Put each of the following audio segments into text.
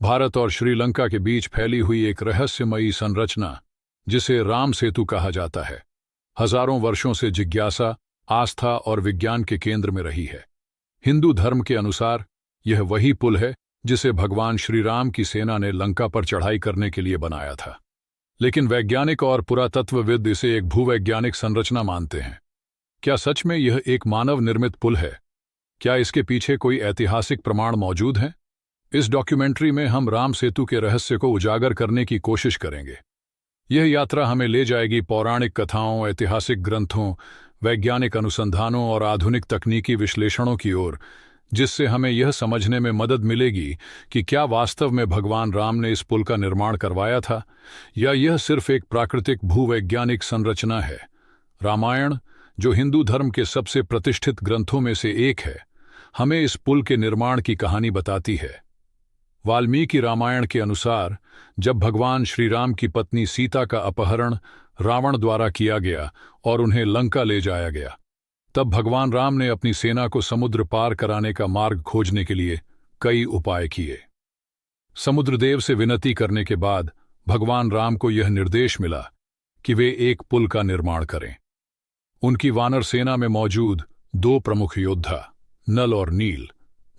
भारत और श्रीलंका के बीच फैली हुई एक रहस्यमयी संरचना जिसे राम सेतु कहा जाता है, हजारों वर्षों से जिज्ञासा, आस्था और विज्ञान के केंद्र में रही है। हिंदू धर्म के अनुसार यह वही पुल है जिसे भगवान श्री राम की सेना ने लंका पर चढ़ाई करने के लिए बनाया था। लेकिन वैज्ञानिक और पुरातत्वविद इसे एक भूवैज्ञानिक संरचना मानते हैं। क्या सच में यह एक मानव निर्मित पुल है? क्या इसके पीछे कोई ऐतिहासिक प्रमाण मौजूद हैं? इस डॉक्यूमेंट्री में हम राम सेतु के रहस्य को उजागर करने की कोशिश करेंगे। यह यात्रा हमें ले जाएगी पौराणिक कथाओं, ऐतिहासिक ग्रंथों, वैज्ञानिक अनुसंधानों और आधुनिक तकनीकी विश्लेषणों की ओर, जिससे हमें यह समझने में मदद मिलेगी कि क्या वास्तव में भगवान राम ने इस पुल का निर्माण करवाया था या यह सिर्फ एक प्राकृतिक भूवैज्ञानिक संरचना है। रामायण, जो हिंदू धर्म के सबसे प्रतिष्ठित ग्रंथों में से एक है, हमें इस पुल के निर्माण की कहानी बताती है। वाल्मीकि रामायण के अनुसार जब भगवान श्री राम की पत्नी सीता का अपहरण रावण द्वारा किया गया और उन्हें लंका ले जाया गया, तब भगवान राम ने अपनी सेना को समुद्र पार कराने का मार्ग खोजने के लिए कई उपाय किए। समुद्रदेव से विनती करने के बाद भगवान राम को यह निर्देश मिला कि वे एक पुल का निर्माण करें। उनकी वानर सेना में मौजूद दो प्रमुख योद्धा, नल और नील,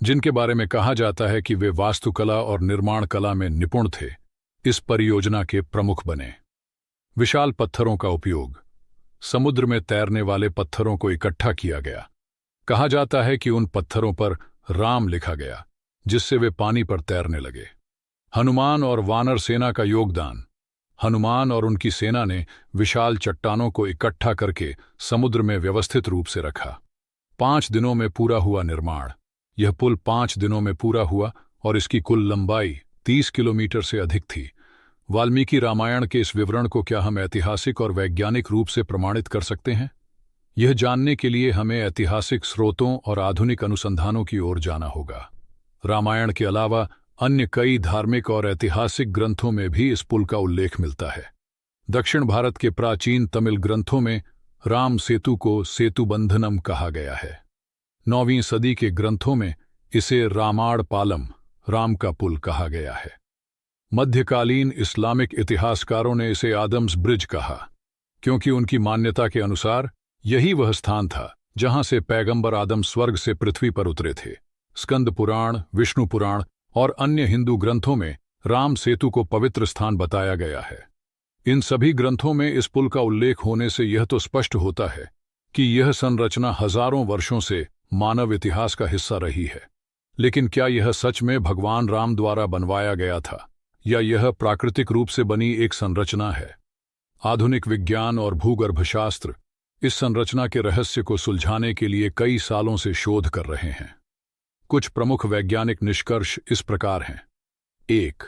जिनके बारे में कहा जाता है कि वे वास्तुकला और निर्माण कला में निपुण थे, इस परियोजना के प्रमुख बने। विशाल पत्थरों का उपयोग, समुद्र में तैरने वाले पत्थरों को इकट्ठा किया गया। कहा जाता है कि उन पत्थरों पर राम लिखा गया, जिससे वे पानी पर तैरने लगे। हनुमान और वानर सेना का योगदान, हनुमान और उनकी सेना ने विशाल चट्टानों को इकट्ठा करके समुद्र में व्यवस्थित रूप से रखा। 5 दिनों में पूरा हुआ निर्माण। यह पुल 5 दिनों में पूरा हुआ और इसकी कुल लंबाई 30 किलोमीटर से अधिक थी। वाल्मीकि रामायण के इस विवरण को क्या हम ऐतिहासिक और वैज्ञानिक रूप से प्रमाणित कर सकते हैं? यह जानने के लिए हमें ऐतिहासिक स्रोतों और आधुनिक अनुसंधानों की ओर जाना होगा। रामायण के अलावा अन्य कई धार्मिक और ऐतिहासिक ग्रंथों में भी इस पुल का उल्लेख मिलता है। दक्षिण भारत के प्राचीन तमिल ग्रंथों में राम सेतु को सेतुबंधनम कहा गया है। 9वीं सदी के ग्रंथों में इसे रामाण पालम, राम का पुल कहा गया है। मध्यकालीन इस्लामिक इतिहासकारों ने इसे आदम्स ब्रिज कहा, क्योंकि उनकी मान्यता के अनुसार यही वह स्थान था जहां से पैगंबर आदम स्वर्ग से पृथ्वी पर उतरे थे। स्कंद पुराण, विष्णु पुराण और अन्य हिंदू ग्रंथों में राम सेतु को पवित्र स्थान बताया गया है। इन सभी ग्रंथों में इस पुल का उल्लेख होने से यह तो स्पष्ट होता है कि यह संरचना हजारों वर्षों से मानव इतिहास का हिस्सा रही है। लेकिन क्या यह सच में भगवान राम द्वारा बनवाया गया था या यह प्राकृतिक रूप से बनी एक संरचना है? आधुनिक विज्ञान और भूगर्भशास्त्र इस संरचना के रहस्य को सुलझाने के लिए कई सालों से शोध कर रहे हैं। कुछ प्रमुख वैज्ञानिक निष्कर्ष इस प्रकार हैं। 1.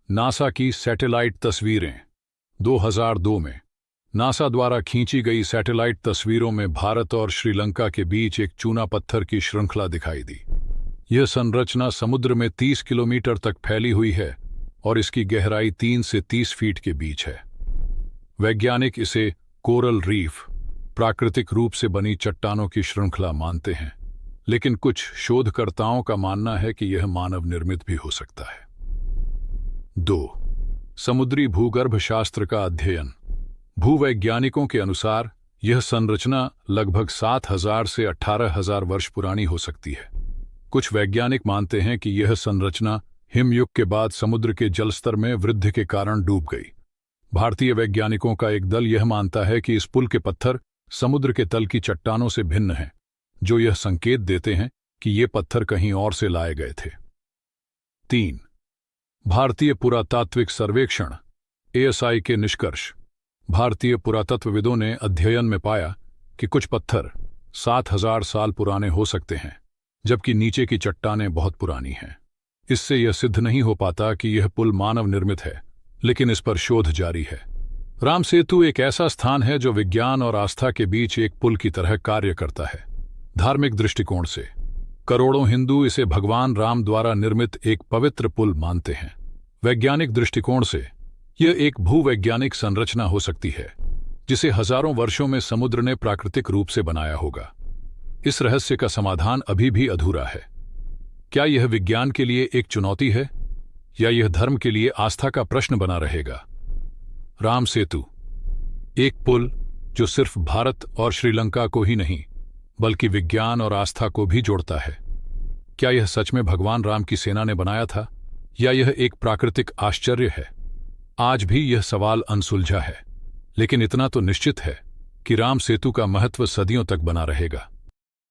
नासा की सैटेलाइट तस्वीरें। 2002 में नासा द्वारा खींची गई सैटेलाइट तस्वीरों में भारत और श्रीलंका के बीच एक चूना पत्थर की श्रृंखला दिखाई दी। यह संरचना समुद्र में 30 किलोमीटर तक फैली हुई है और इसकी गहराई 3 से 30 फीट के बीच है। वैज्ञानिक इसे कोरल रीफ, प्राकृतिक रूप से बनी चट्टानों की श्रृंखला मानते हैं, लेकिन कुछ शोधकर्ताओं का मानना है कि यह मानव निर्मित भी हो सकता है। 2. समुद्री भूगर्भशास्त्र का अध्ययन। भूवैज्ञानिकों के अनुसार यह संरचना लगभग 7,000 से 18,000 वर्ष पुरानी हो सकती है। कुछ वैज्ञानिक मानते हैं कि यह संरचना हिमयुग के बाद समुद्र के जलस्तर में वृद्धि के कारण डूब गई। भारतीय वैज्ञानिकों का एक दल यह मानता है कि इस पुल के पत्थर समुद्र के तल की चट्टानों से भिन्न हैं, जो यह संकेत देते हैं कि ये पत्थर कहीं और से लाए गए थे। 3. भारतीय पुरातात्विक सर्वेक्षण ASI के निष्कर्ष। भारतीय पुरातत्वविदों ने अध्ययन में पाया कि कुछ पत्थर 7,000 साल पुराने हो सकते हैं, जबकि नीचे की चट्टानें बहुत पुरानी हैं। इससे यह सिद्ध नहीं हो पाता कि यह पुल मानव निर्मित है, लेकिन इस पर शोध जारी है। राम सेतु एक ऐसा स्थान है जो विज्ञान और आस्था के बीच एक पुल की तरह कार्य करता है। धार्मिक दृष्टिकोण से करोड़ों हिंदू इसे भगवान राम द्वारा निर्मित एक पवित्र पुल मानते हैं। वैज्ञानिक दृष्टिकोण से यह एक भूवैज्ञानिक संरचना हो सकती है, जिसे हजारों वर्षों में समुद्र ने प्राकृतिक रूप से बनाया होगा। इस रहस्य का समाधान अभी भी अधूरा है। क्या यह विज्ञान के लिए एक चुनौती है? या यह धर्म के लिए आस्था का प्रश्न बना रहेगा? राम सेतु, एक पुल जो सिर्फ भारत और श्रीलंका को ही नहीं बल्कि विज्ञान और आस्था को भी जोड़ता है। क्या यह सच में भगवान राम की सेना ने बनाया था, या यह एक प्राकृतिक आश्चर्य है? आज भी यह सवाल अनसुलझा है, लेकिन इतना तो निश्चित है कि राम सेतु का महत्व सदियों तक बना रहेगा।